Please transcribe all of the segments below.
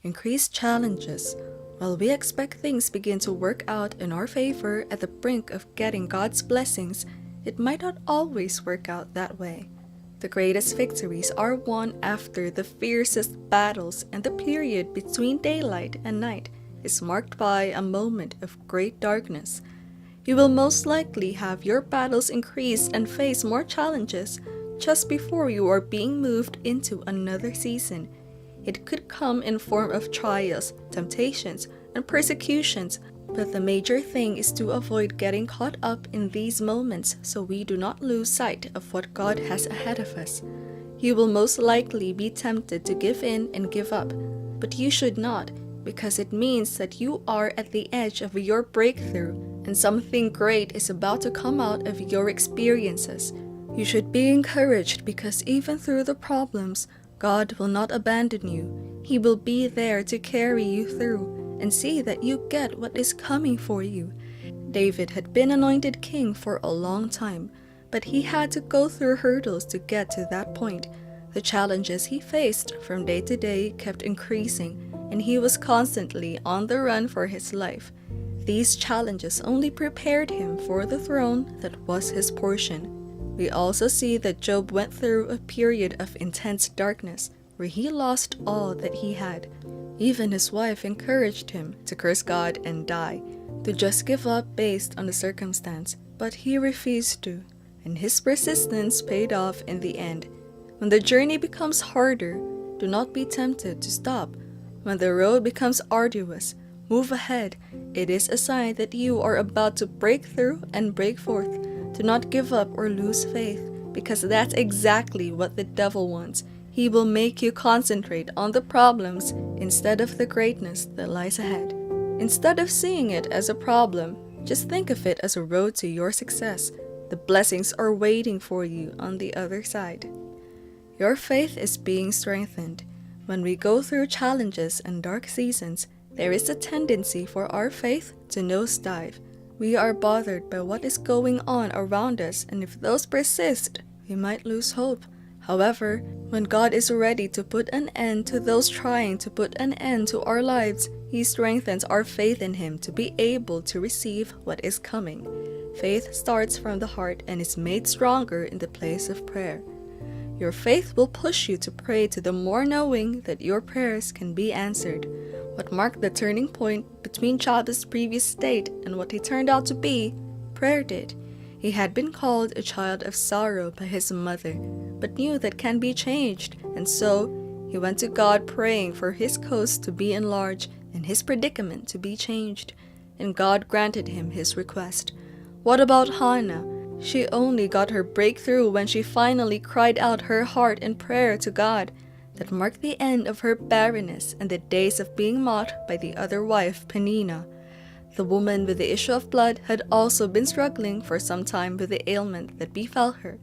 Increased challenges. While we expect things begin to work out in our favor at the brink of getting God's blessings, it might not always work out that way. The greatest victories are won after the fiercest battles, and the period between daylight and night is marked by a moment of great darkness. You will most likely have your battles increase and face more challenges just before you are being moved into another season. It could come in form of trials, temptations, and persecutions, but the major thing is to avoid getting caught up in these moments so we do not lose sight of what God has ahead of us. You will most likely be tempted to give in and give up, but you should not, because it means that you are at the edge of your breakthrough and something great is about to come out of your experiences. You should be encouraged because even through the problems, God will not abandon you. He will be there to carry you through and see that you get what is coming for you. David had been anointed king for a long time, but he had to go through hurdles to get to that point. The challenges he faced from day to day kept increasing, and he was constantly on the run for his life. These challenges only prepared him for the throne that was his portion. We also see that Job went through a period of intense darkness where he lost all that he had. Even his wife encouraged him to curse God and die, to just give up based on the circumstance, but he refused to, and his persistence paid off in the end. When the journey becomes harder, do not be tempted to stop. When the road becomes arduous, move ahead. It is a sign that you are about to break through and break forth. Do not give up or lose faith, because that's exactly what the devil wants. He will make you concentrate on the problems instead of the greatness that lies ahead. Instead of seeing it as a problem, just think of it as a road to your success. The blessings are waiting for you on the other side. Your faith is being strengthened. When we go through challenges and dark seasons, there is a tendency for our faith to nosedive. We are bothered by what is going on around us, and if those persist, we might lose hope. However, when God is ready to put an end to those trying to put an end to our lives, He strengthens our faith in Him to be able to receive what is coming. Faith starts from the heart and is made stronger in the place of prayer. Your faith will push you to pray to the more, knowing that your prayers can be answered. What marked the turning point between Job's previous state and what he turned out to be, prayer did. He had been called a child of sorrow by his mother, but knew that can be changed, and so he went to God praying for his coast to be enlarged and his predicament to be changed, and God granted him his request. What about Hannah? She only got her breakthrough when she finally cried out her heart in prayer to God. That marked the end of her barrenness and the days of being mocked by the other wife, Peninnah. The woman with the issue of blood had also been struggling for some time with the ailment that befell her.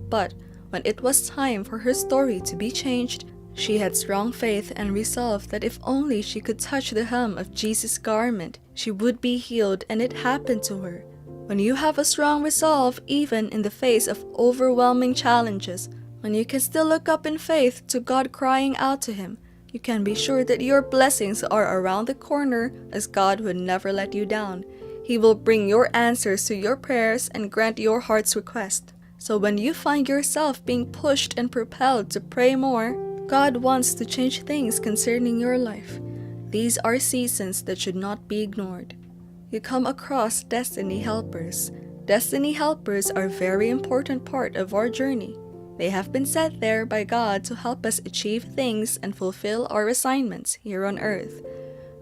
But when it was time for her story to be changed, she had strong faith and resolve that if only she could touch the hem of Jesus' garment, she would be healed, and it happened to her. When you have a strong resolve, even in the face of overwhelming challenges, when you can still look up in faith to God crying out to Him, you can be sure that your blessings are around the corner, as God would never let you down. He will bring your answers to your prayers and grant your heart's request. So when you find yourself being pushed and propelled to pray more, God wants to change things concerning your life. These are seasons that should not be ignored. You come across destiny helpers. Destiny helpers are a very important part of our journey. They have been set there by God to help us achieve things and fulfill our assignments here on earth.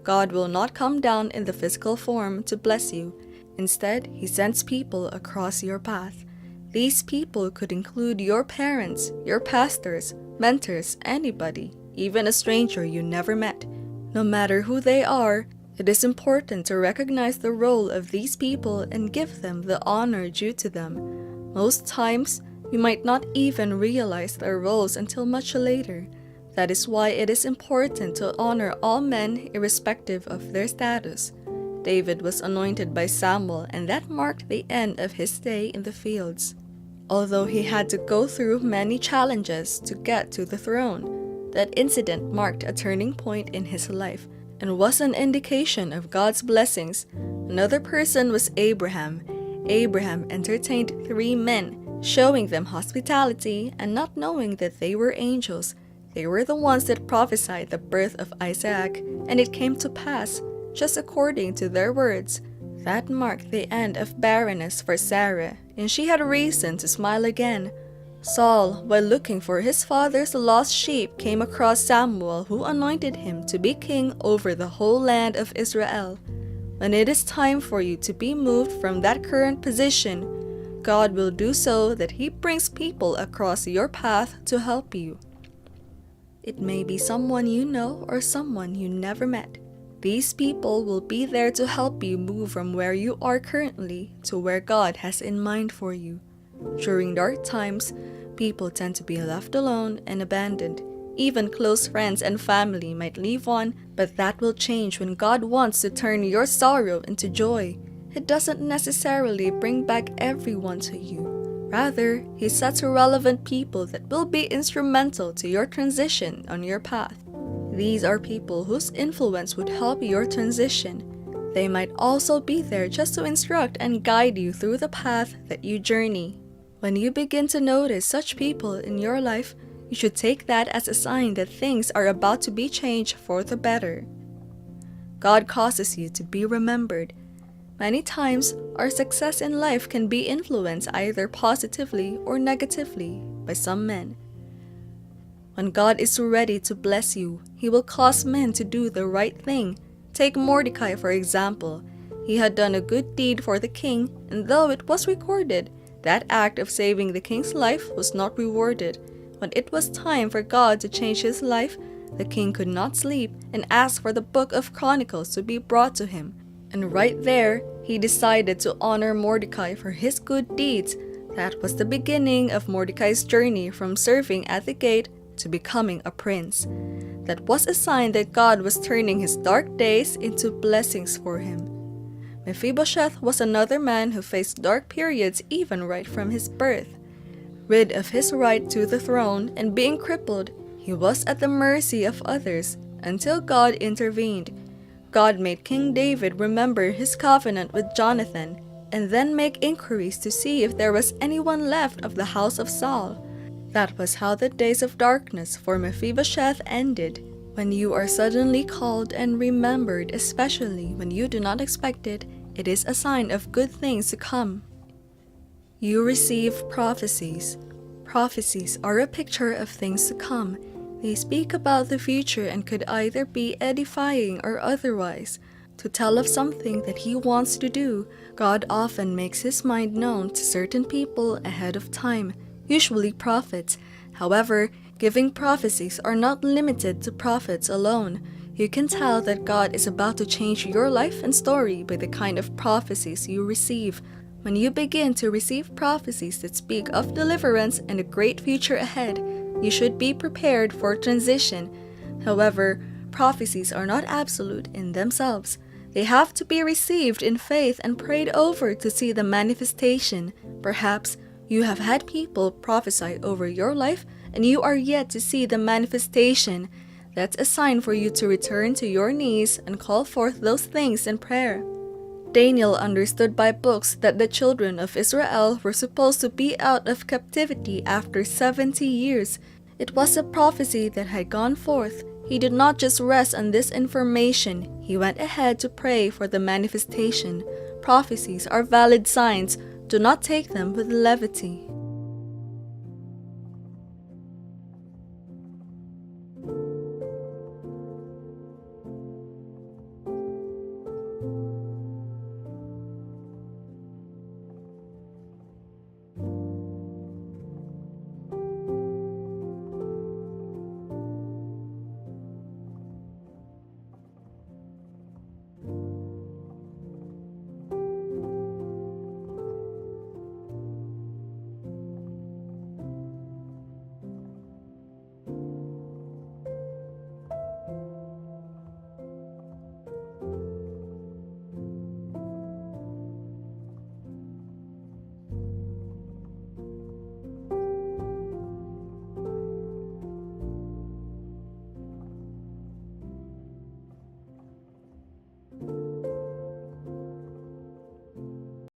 God will not come down in the physical form to bless you. Instead, He sends people across your path. These people could include your parents, your pastors, mentors, anybody, even a stranger you never met. No matter who they are, it is important to recognize the role of these people and give them the honor due to them. Most times, you might not even realize their roles until much later. That is why it is important to honor all men irrespective of their status. David was anointed by Samuel, and that marked the end of his stay in the fields. Although he had to go through many challenges to get to the throne, That incident marked a turning point in his life and was an indication of God's blessings. Another person was Abraham. Abraham entertained 3 men, showing them hospitality and not knowing that they were angels. They were the ones that prophesied the birth of Isaac, and it came to pass, just according to their words. That marked the end of barrenness for Sarah, and she had reason to smile again. Saul, while looking for his father's lost sheep, came across Samuel, who anointed him to be king over the whole land of Israel. When it is time for you to be moved from that current position, God will do so that He brings people across your path to help you. It may be someone you know or someone you never met. These people will be there to help you move from where you are currently to where God has in mind for you. During dark times, people tend to be left alone and abandoned. Even close friends and family might leave one, but that will change when God wants to turn your sorrow into joy. It doesn't necessarily bring back everyone to you. Rather, He sets relevant people that will be instrumental to your transition on your path. These are people whose influence would help your transition. They might also be there just to instruct and guide you through the path that you journey. When you begin to notice such people in your life, you should take that as a sign that things are about to be changed for the better. God causes you to be remembered. Many times, our success in life can be influenced either positively or negatively by some men. When God is ready to bless you, He will cause men to do the right thing. Take Mordecai, for example. He had done a good deed for the king, and though it was recorded, that act of saving the king's life was not rewarded. When it was time for God to change his life, the king could not sleep and asked for the book of Chronicles to be brought to him. And right there, he decided to honor Mordecai for his good deeds. That was the beginning of Mordecai's journey from serving at the gate to becoming a prince. That was a sign that God was turning his dark days into blessings for him. Mephibosheth was another man who faced dark periods even right from his birth. Rid of his right to the throne and being crippled, he was at the mercy of others until God intervened. God made King David remember his covenant with Jonathan and then make inquiries to see if there was anyone left of the house of Saul. That was how the days of darkness for Mephibosheth ended. When you are suddenly called and remembered, especially when you do not expect it, it is a sign of good things to come. You receive prophecies. Prophecies are a picture of things to come. They speak about the future and could either be edifying or otherwise. To tell of something that He wants to do, God often makes His mind known to certain people ahead of time, usually prophets. However, giving prophecies are not limited to prophets alone. You can tell that God is about to change your life and story by the kind of prophecies you receive. When you begin to receive prophecies that speak of deliverance and a great future ahead, you should be prepared for transition. However, prophecies are not absolute in themselves. They have to be received in faith and prayed over to see the manifestation. Perhaps you have had people prophesy over your life and you are yet to see the manifestation. That's a sign for you to return to your knees and call forth those things in prayer. Daniel understood by books that the children of Israel were supposed to be out of captivity after 70 years. It was a prophecy that had gone forth. He did not just rest on this information. He went ahead to pray for the manifestation. Prophecies are valid signs. Do not take them with levity.